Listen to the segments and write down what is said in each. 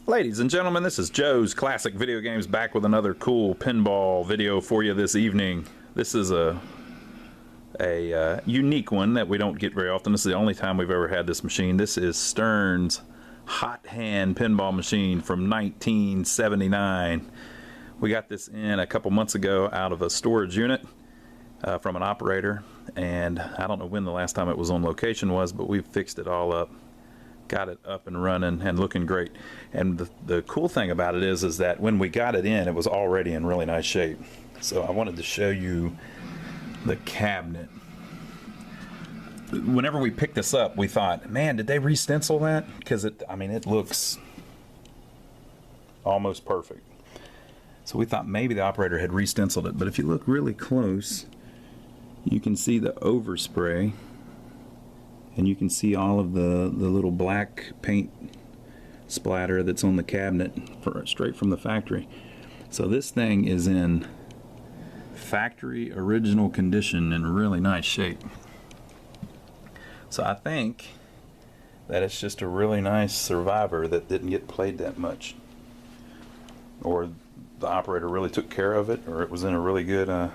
Ladies and gentlemen, this is Joe's Classic Video Games back with another cool pinball video for you this evening. This is a unique one that we don't get very often. This is the only time we've ever had this machine. This is Stern's hot hand pinball machine from 1979. We got this in a couple months ago out of a storage unit from an operator, and I don't know when the last time it was on location was, but we've fixed it all up. Got it up and running and looking great. And the cool thing about it is that when we got it in, it was already in really nice shape. So I wanted to show you the cabinet. Whenever we picked this up, we thought, man, did they re-stencil that? Because it looks almost perfect. So we thought maybe the operator had re-stenciled it, but if you look really close, you can see the overspray. And you can see all of the little black paint splatter that's on the cabinet straight from the factory. So this thing is in factory original condition in really nice shape. So I think that it's just a really nice survivor that didn't get played that much. Or the operator really took care of it, or it was in a really good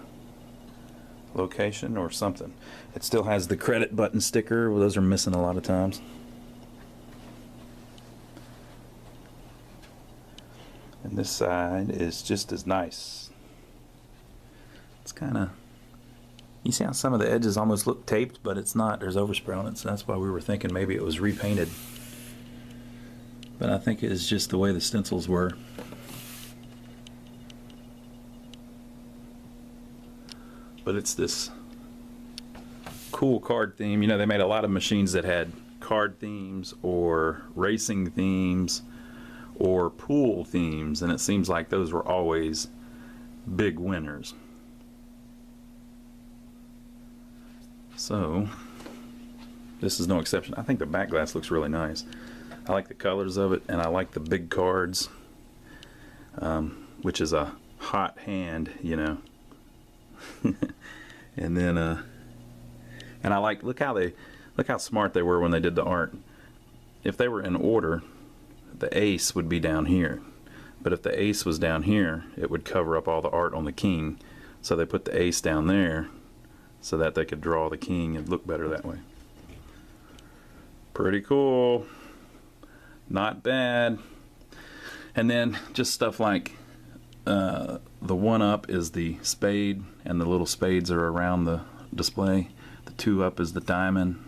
location or something. It still has the credit button sticker. Well, those are missing a lot of times. And this side is just as nice. It's kind of, you see how some of the edges almost look taped, but it's not. There's overspray on it, so that's why we were thinking maybe it was repainted. But I think it is just the way the stencils were. But it's this cool card theme. You know, they made a lot of machines that had card themes or racing themes or pool themes, and it seems like those were always big winners. So this is no exception. I think the back glass looks really nice. I like the colors of it, and I like the big cards, which is a hot hand, you know. And then and I like, look how smart they were when they did the art. If they were in order, the ace would be down here, but if the ace was down here, it would cover up all the art on the king. So they put the ace down there so that they could draw the king and look better that way. Pretty cool, not bad. And then just stuff like the one up is the spade, and the little spades are around the display. The two up is the diamond,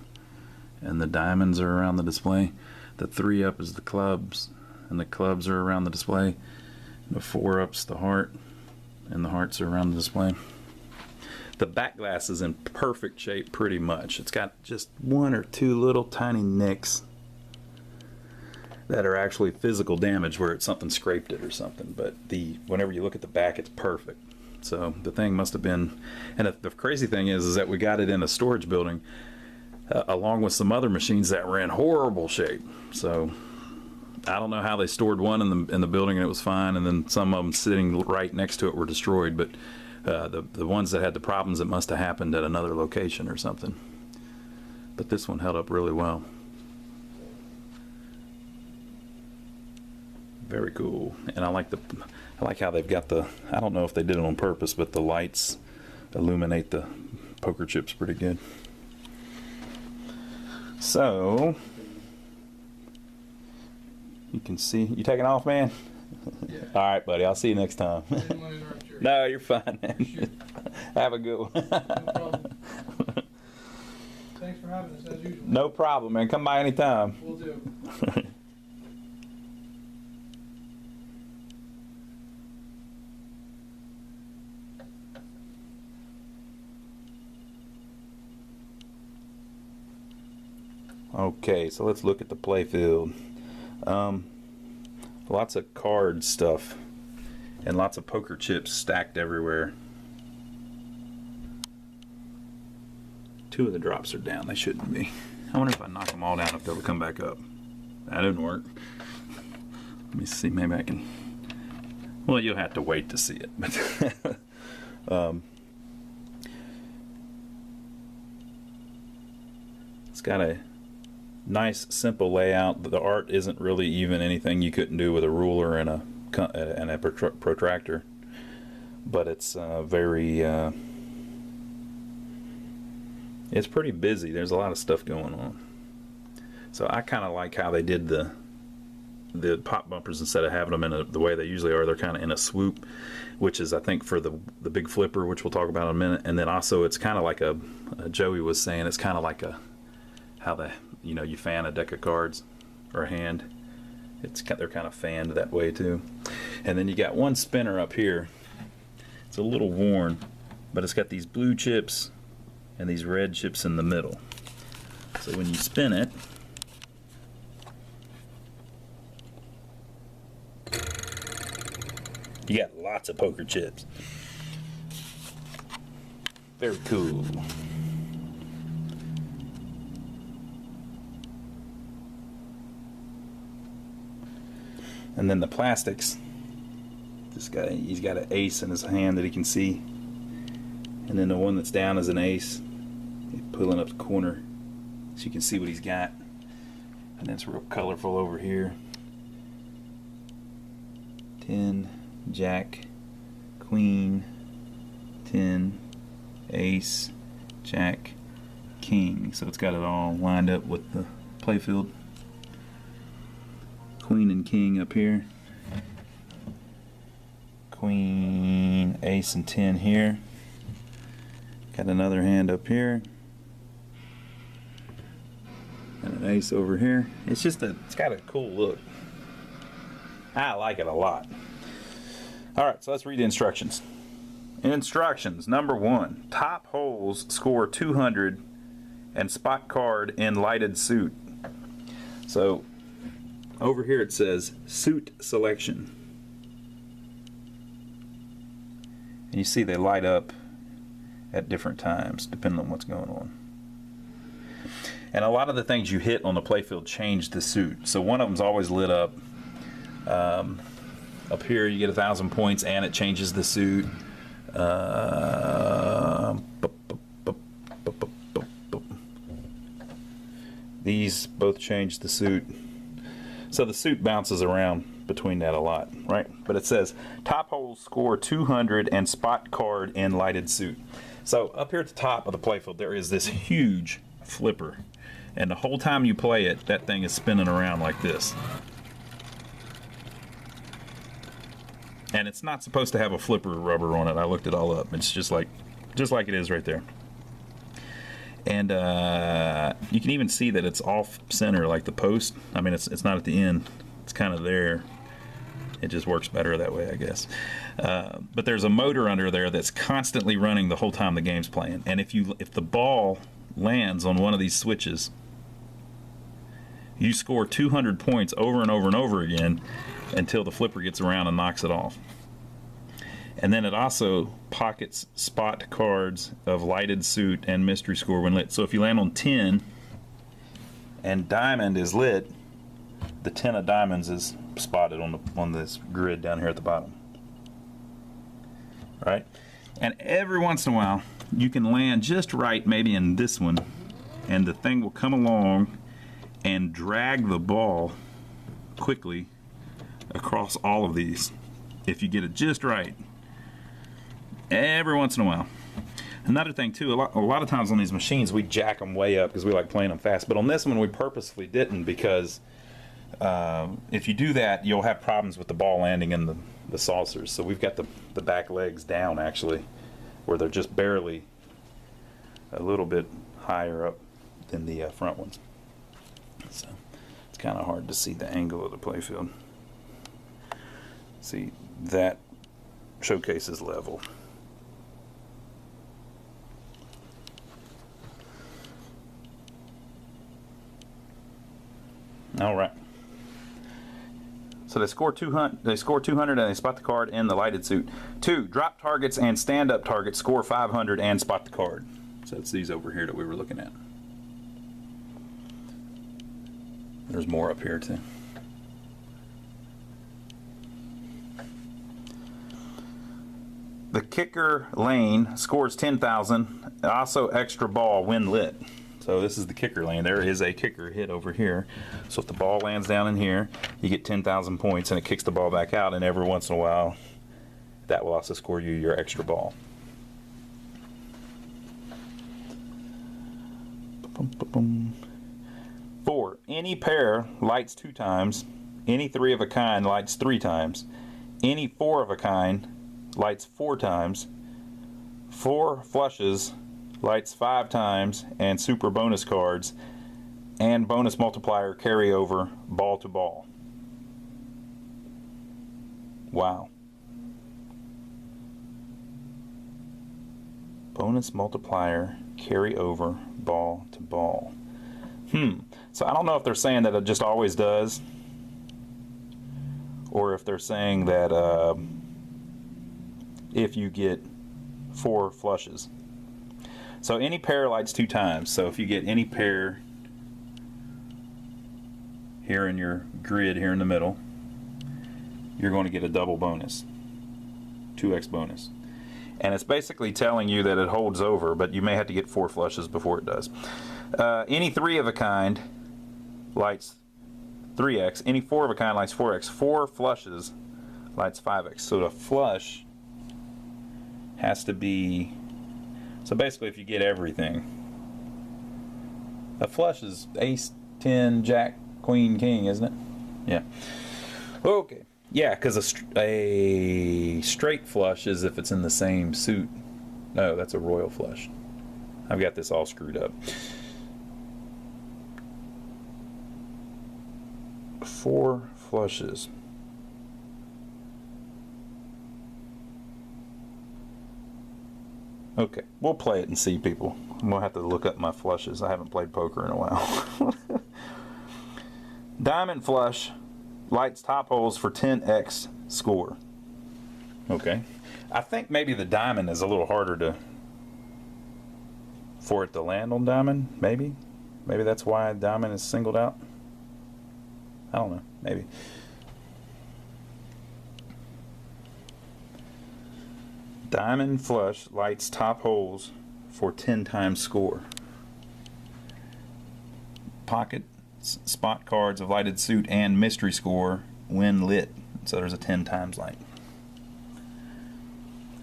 and the diamonds are around the display. The three up is the clubs, and the clubs are around the display. The four up's the heart, and the hearts are around the display. The back glass is in perfect shape pretty much. It's got just one or two little tiny nicks that are actually physical damage where something scraped it or something, but whenever you look at the back, it's perfect. So the thing must have been, and the crazy thing is that we got it in a storage building along with some other machines that were in horrible shape. So I don't know how they stored one in the building and it was fine, and then some of them sitting right next to it were destroyed, but the ones that had the problems, it must have happened at another location or something. But this one held up really well. Very cool. And I like how they've got I don't know if they did it on purpose, but the lights illuminate the poker chips pretty good. So you can see, you taking off, man? Yeah. All right, buddy, I'll see you next time. I didn't want to interrupt you. No, you're fine, man. Sure. Have a good one. No problem. Thanks for having us as usual. No problem, man. Come by anytime. Will do. Okay, so let's look at the Playfield. Lots of card stuff and lots of poker chips stacked everywhere. Two of the drops are down. They shouldn't be. I wonder if I knock them all down if they'll come back up. That didn't work. Let me see, maybe I can. Well, you'll have to wait to see it. It's got a nice, simple layout. The art isn't really even anything you couldn't do with a ruler and a protractor. But it's very... it's pretty busy. There's a lot of stuff going on. So I kind of like how they did the pop bumpers instead of having them in the way they usually are. They're kind of in a swoop, which is, I think, for the big flipper, which we'll talk about in a minute. And then also it's kind of like Joey was saying, it's kind of like how you fan a deck of cards or a hand. They're kind of fanned that way too. And then you got one spinner up here. It's a little worn, but it's got these blue chips and these red chips in the middle. So when you spin it, you got lots of poker chips. Very cool. And then the plastics. This guy, he's got an ace in his hand that he can see. And then the one that's down is an ace. He's pulling up the corner so you can see what he's got. And it's real colorful over here. 10, Jack, Queen, 10, Ace, Jack, King. So it's got it all lined up with the Playfield. Queen and King up here. Queen, Ace, and 10 here. Got another hand up here. And an ace over here. It's got a cool look. I like it a lot. Alright, so let's read the instructions. Instructions. Number 1. Top holes score 200 and spot card in lighted suit. So, over here it says suit selection. And you see they light up at different times depending on what's going on. And a lot of the things you hit on the playfield change the suit. So one of them's always lit up. Up here you get 1,000 points and it changes the suit. These both change the suit. So the suit bounces around between that a lot, right? But it says top holes score 200 and spot card in lighted suit. So up here at the top of the playfield there is this huge flipper. And the whole time you play it, that thing is spinning around like this. And it's not supposed to have a flipper rubber on it. I looked it all up. It's just like it is right there. And you can even see that it's off center, like the post. I mean, it's not at the end. It's kind of there. It just works better that way, I guess. But there's a motor under there that's constantly running the whole time the game's playing. And if the ball lands on one of these switches, you score 200 points over and over and over again until the flipper gets around and knocks it off. And then it also pockets spot cards of lighted suit and mystery score when lit. So if you land on 10 and diamond is lit, the 10 of diamonds is spotted on this grid down here at the bottom. Right? And every once in a while you can land just right, maybe in this one, and the thing will come along and drag the ball quickly across all of these if you get it just right. Every once in a while. Another thing too, a lot of times on these machines we jack them way up because we like playing them fast, but on this one we purposefully didn't, because if you do that you'll have problems with the ball landing in the saucers. So we've got the back legs down actually, where they're just barely a little bit higher up than the front ones. So it's kind of hard to see the angle of the playfield. See, that showcase is level. All right. So they score 200. They score 200 and they spot the card in the lighted suit. 2. Drop targets and stand-up targets score 500 and spot the card. So it's these over here that we were looking at. There's more up here too. The kicker lane scores 10,000. Also extra ball when lit. So So this is the kicker lane. There is a kicker hit over here. So if the ball lands down in here, you get 10,000 points and it kicks the ball back out, and every once in a while that will also score you your extra ball. Four, any pair lights 2 times. Any 3 of a kind lights 3 times. Any 4 of a kind lights 4 times. 4 flushes lights 5 times, and super bonus cards and bonus multiplier carry over ball to ball. Wow. Bonus multiplier carry over ball to ball. So I don't know if they're saying that it just always does, or if they're saying that if you get 4 flushes. So any pair lights 2 times. So if you get any pair here in your grid here in the middle, you're going to get a double bonus, 2x bonus. And it's basically telling you that it holds over, but you may have to get 4 flushes before it does. Any 3 of a kind lights 3x. Any 4 of a kind lights 4x. 4 flushes lights 5x. So the flush has to be, so basically if you get everything, a flush is ace, 10, jack, queen, king, isn't it? Yeah. Okay. Yeah, because a straight flush is if it's in the same suit. No, that's a royal flush. I've got this all screwed up. 4 flushes. Okay, we'll play it and see, people. I'm gonna have to look up my flushes. I haven't played poker in a while. Diamond flush lights top holes for 10x score. Okay, I think maybe the diamond is a little harder for it to land on diamond. Maybe that's why diamond is singled out. I don't know, maybe. Diamond flush lights top holes for 10 times score. Pocket spot cards of lighted suit and mystery score when lit. So there's a 10 times light.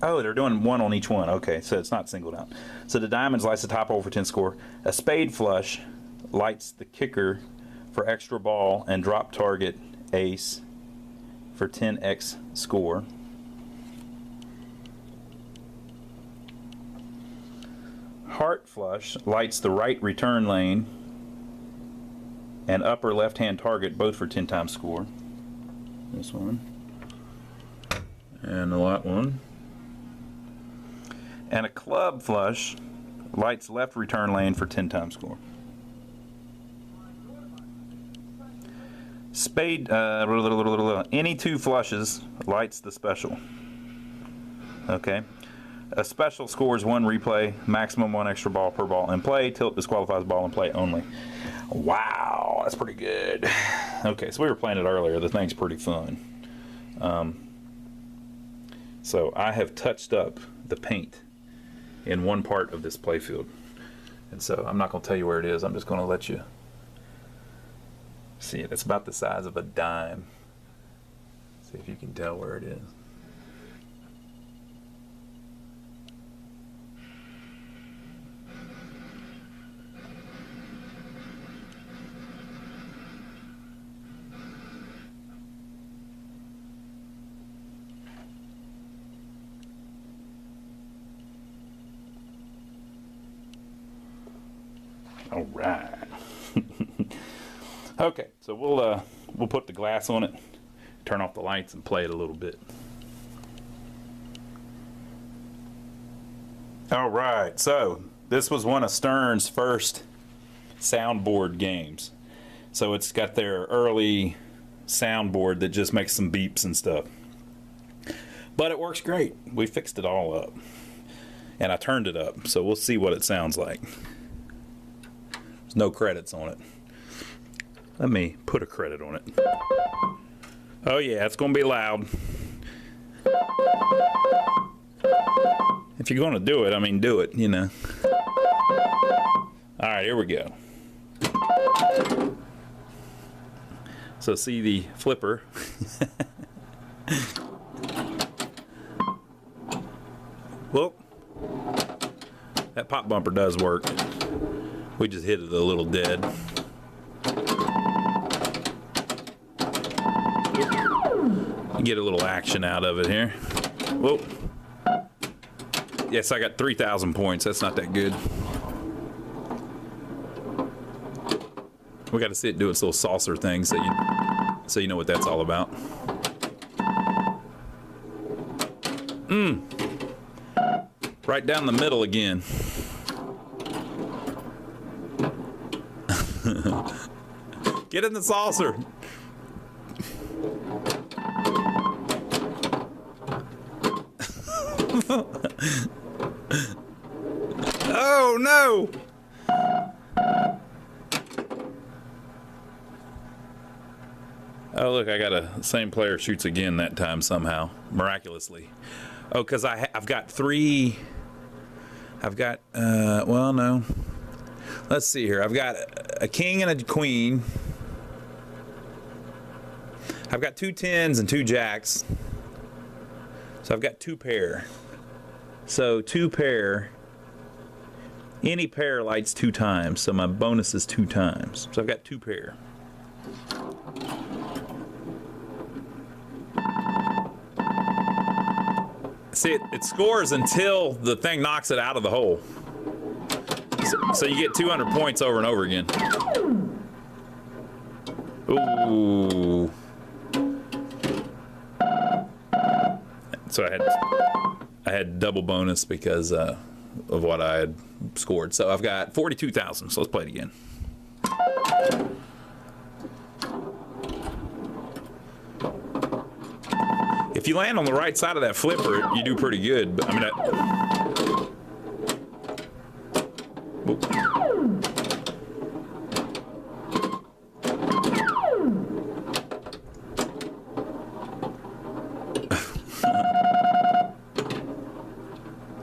Oh, they're doing 1 on each one. Okay, so it's not singled out. So the diamonds lights the top hole for 10 score. A spade flush lights the kicker for extra ball and drop target ace for 10x score. Heart flush lights the right return lane and upper left hand target, both for 10 times score. This one and the lot one. And a club flush lights left return lane for 10 times score. Spade, any 2 flushes lights the special. Okay. A special scores 1 replay, maximum 1 extra ball per ball in play. Tilt disqualifies ball in play only. Wow, that's pretty good. Okay, so we were playing it earlier. The thing's pretty fun. So I have touched up the paint in one part of this playfield. And so I'm not going to tell you where it is. I'm just going to let you see it. It's about the size of a dime. See if you can tell where it is. All right. Okay, so we'll put the glass on it, turn off the lights, and play it a little bit. All right, so this was one of Stern's first soundboard games. So it's got their early soundboard that just makes some beeps and stuff. But it works great. We fixed it all up. And I turned it up, so we'll see what it sounds like. There's no credits on it. Let me put a credit on it. Oh yeah, it's gonna be loud. If you're gonna do it, I mean do it, you know. All right, here we go. So see the flipper. Well, that pop bumper does work. We just hit it a little dead. Get a little action out of it here. Whoa. Yes, I got 3,000 points. That's not that good. We got to see it do its little saucer thing so you know what that's all about. Right down the middle again. Get in the saucer. Oh no! Oh look, I got a same player shoots again that time somehow, miraculously. Oh, because I've got three. I've got well no. Let's see here. I've got a king and a queen. I've got 2 10s and 2 jacks. So I've got 2 pair. So 2 pair. Any pair lights 2 times. So my bonus is 2 times. So I've got 2 pair. See, it scores until the thing knocks it out of the hole. So you get 200 points over and over again. Ooh. So I had double bonus because of what I had scored. So I've got 42,000. So let's play it again. If you land on the right side of that flipper, you do pretty good. But I mean,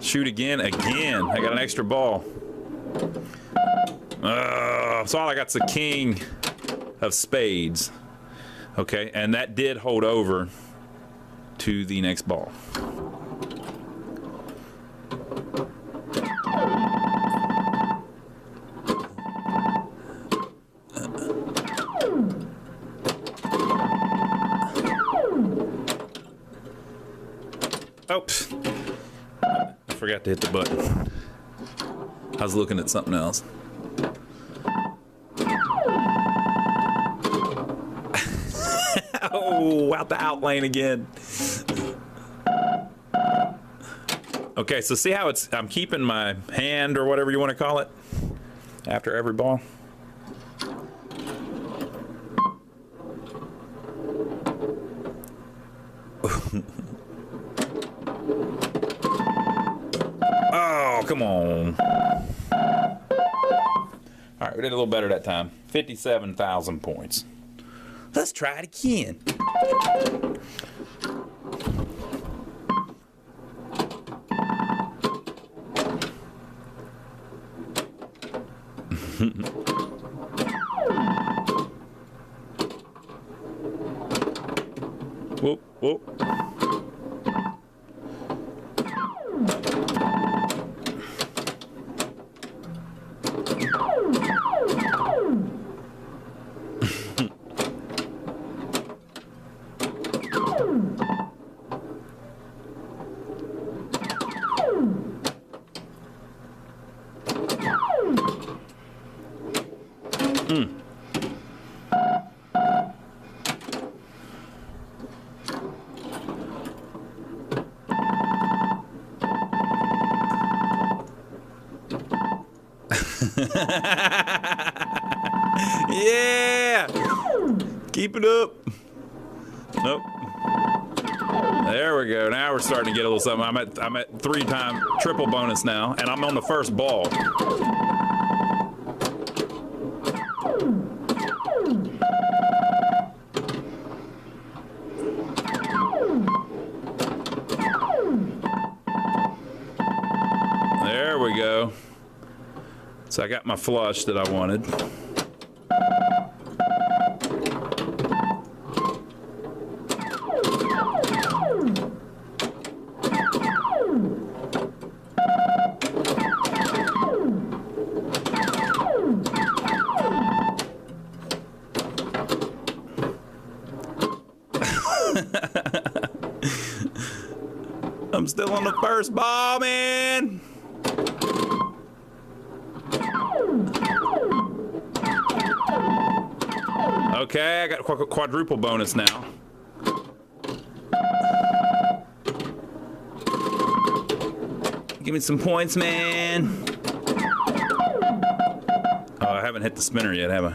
shoot again. I got an extra ball. So all I got's the king of spades. Okay, and that did hold over to the next ball. Oops. I forgot to hit the button. I was looking at something else. Oh, out the out lane again. Okay, so see how I'm keeping my hand or whatever you want to call it after every ball? Oh, come on. All right, we did a little better that time. 57,000 points. Let's try it again. Whoop, whoop. Yeah! Keep it up. Nope. There we go. Now we're starting to get a little something. I'm at 3-time triple bonus now, and I'm on the first ball. There we go. So I got my flush that I wanted. I'm still on the first ball, man. Okay, I got a quadruple bonus now. Give me some points, man. Oh, I haven't hit the spinner yet, have I?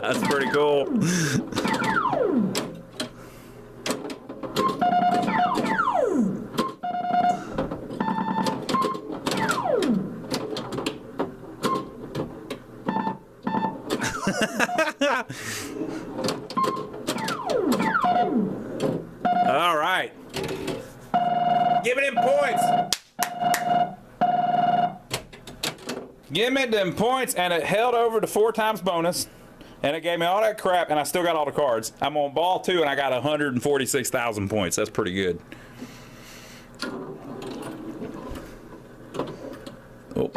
That's pretty cool. All right. Give me them points. Give me them points, and it held over to 4 times bonus, and it gave me all that crap, and I still got all the cards. I'm on ball 2, and I got 146,000 points. That's pretty good. Oh.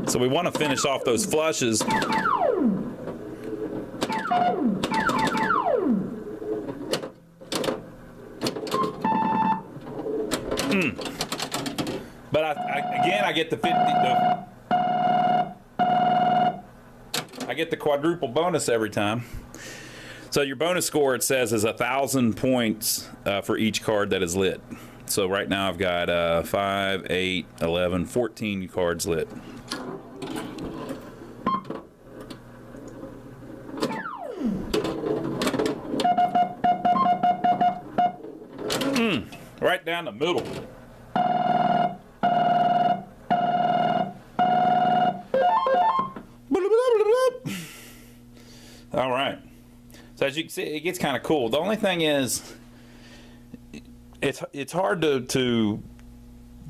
So we want to finish off those flushes. But again, I get the 50. I get the quadruple bonus every time. So your bonus score, it says, is 1,000 points for each card that is lit. So right now I've got 5, 8, 11, 14 cards lit. Right down the middle. All right. So as you can see, it gets kind of cool. The only thing is, it's hard to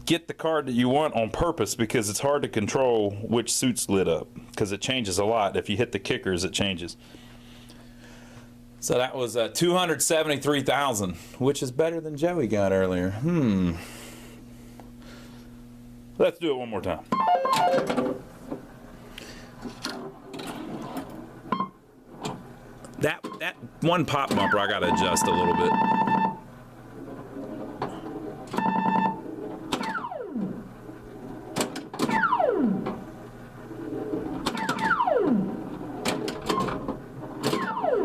get the card that you want on purpose, because it's hard to control which suit's lit up, because it changes a lot. If you hit the kickers, it changes. So that was 273,000, which is better than Joey got earlier. Let's do it one more time. That one pop bumper, I gotta adjust a little bit.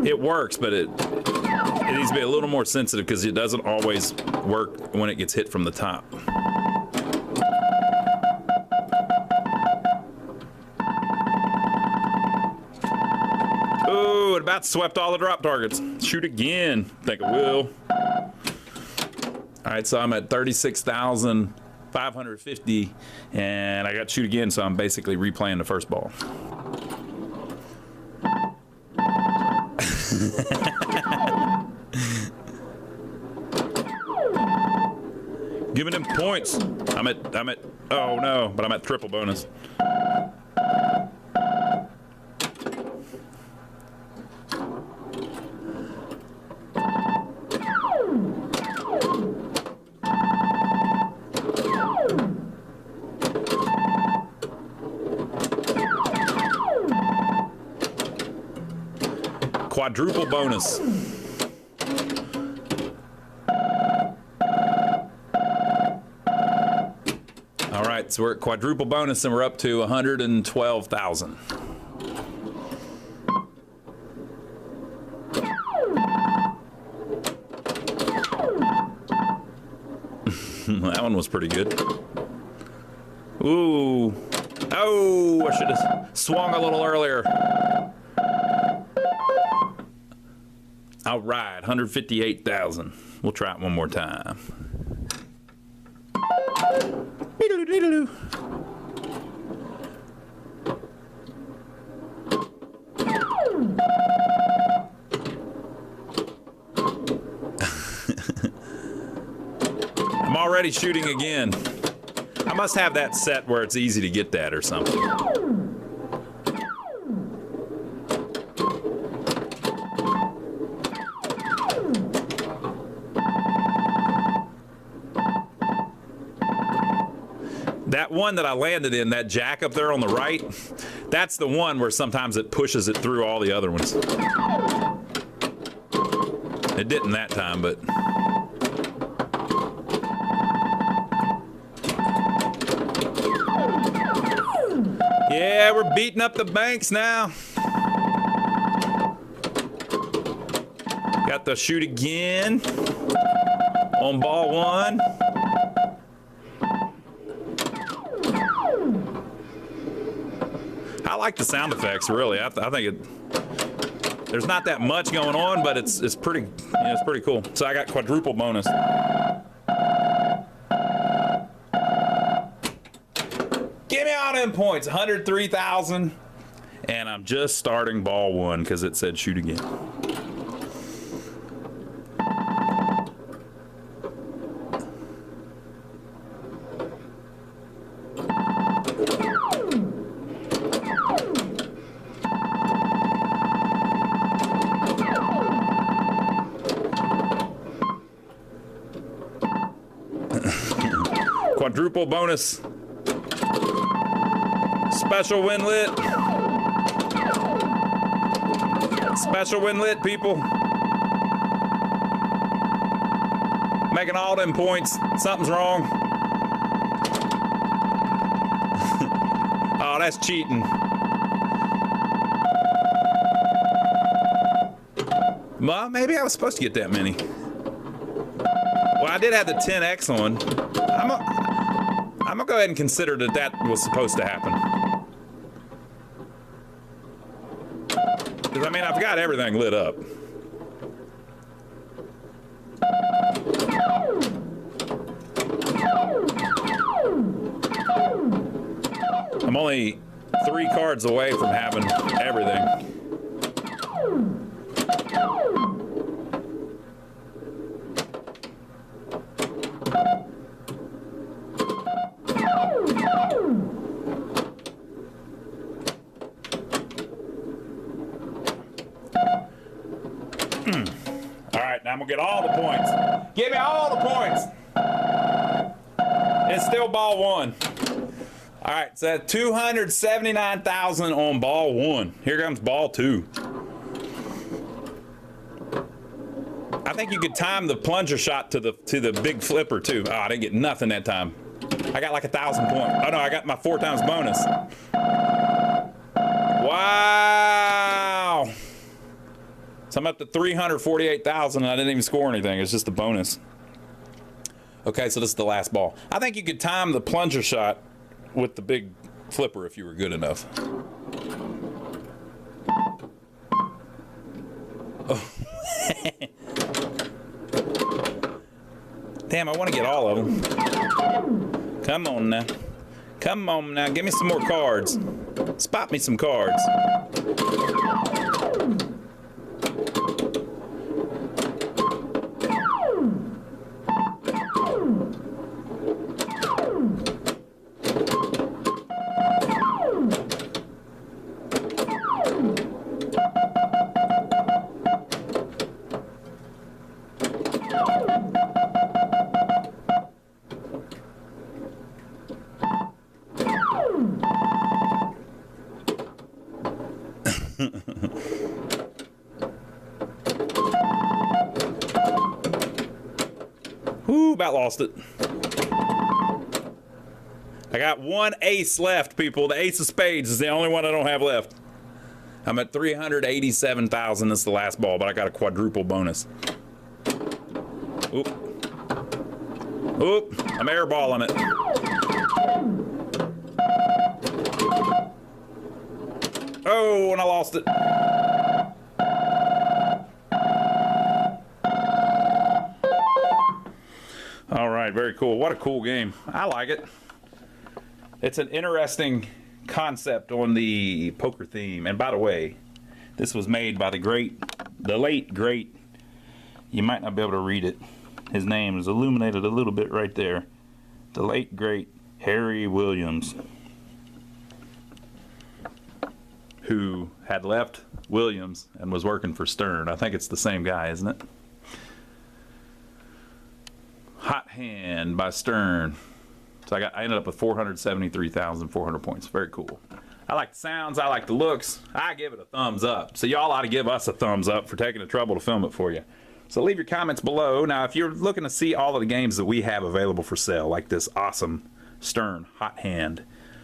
It works, but it needs to be a little more sensitive, because it doesn't always work when it gets hit from the top. Ooh, it about swept all the drop targets. Shoot again. Think it will. All right, so I'm at 36,550, and I got to shoot again, so I'm basically replaying the first ball. Give me them points. I'm at, oh no, but I'm at triple bonus. Quadruple bonus. All right, so we're at quadruple bonus, and we're up to 112,000. That one was pretty good. Ooh. Oh, I should have swung a little earlier. All right, 158,000. We'll try it one more time. already shooting again. I must have that set where it's easy to get that or something. That one that I landed in, that jack up there on the right, that's the one where sometimes it pushes it through all the other ones. It didn't that time, but... Yeah, we're beating up the banks now. Got the shoot again on ball one. I like the sound effects, really. I think there's not that much going on, but it's pretty, it's pretty cool. So I got quadruple bonus. Give me all them points, 103,000, and I'm just starting ball one because it said shoot again. Quadruple bonus. Special winlet. Special winlet, people. Making all them points. Something's wrong. Oh, that's cheating. Well, maybe I was supposed to get that many. Well, I did have the 10X on. I'm gonna go ahead and consider that that was supposed to happen. Because, I mean, I've got everything lit up. I'm only 3 cards away from having everything. I'm gonna get all the points. Give me all the points. It's still ball one. All right, so 279,000 on ball one. Here comes ball two. I think you could time the plunger shot to the big flipper too. Oh, I didn't get nothing that time. I got like 1,000 points. Oh no, I got my 4 times bonus. Wow. So I'm up to 348,000 and I didn't even score anything. It's just a bonus. Okay, so this is the last ball. I think you could time the plunger shot with the big flipper if you were good enough. Oh. Damn, I want to get all of them. Come on now. Come on now. Give me some more cards. Spot me some cards. Ooh, about lost it. I got one ace left, people. The ace of spades is the only one I don't have left. I'm at 387,000. This is the last ball, but I got a quadruple bonus. Oop. Oop. I'm airballing it. Oh, and I lost it. All right, very cool. What a cool game. I like it. It's an interesting concept on the poker theme. And by the way, this was made by the late, great, you might not be able to read it, his name is illuminated a little bit right there. The late, great Harry Williams, who had left Williams and was working for Stern. I think it's the same guy, isn't it? Hot Hand by Stern. So I ended up with 473,400 points. Very cool. I like the sounds. I like the looks. I give it a thumbs up. So y'all ought to give us a thumbs up for taking the trouble to film it for you. So leave your comments below. Now, if you're looking to see all of the games that we have available for sale, like this awesome Stern Hot Hand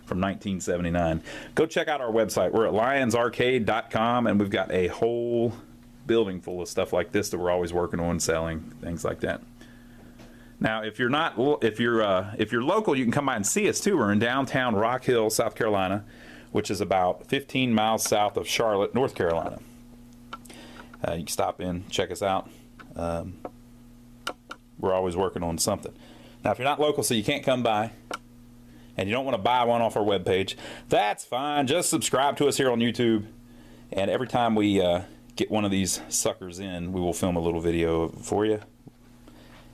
from 1979, go check out our website. We're at lionsarcade.com, and we've got a whole building full of stuff like this that we're always working on, selling, things like that. Now, if you're local, you can come by and see us too. We're in downtown Rock Hill, South Carolina, which is about 15 miles south of Charlotte, North Carolina. You can stop in, check us out. We're always working on something. Now, if you're not local, so you can't come by, and you don't want to buy one off our webpage, that's fine. Just subscribe to us here on YouTube, and every time we get one of these suckers in, we will film a little video for you.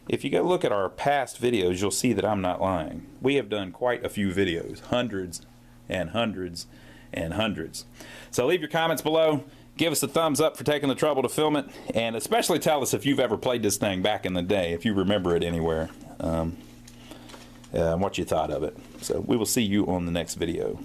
If you go look at our past videos, you'll see that I'm not lying. We have done quite a few videos, hundreds and hundreds and hundreds. So leave your comments below. Give us a thumbs up for taking the trouble to film it, and especially tell us if you've ever played this thing back in the day, if you remember it anywhere, and what you thought of it. So we will see you on the next video.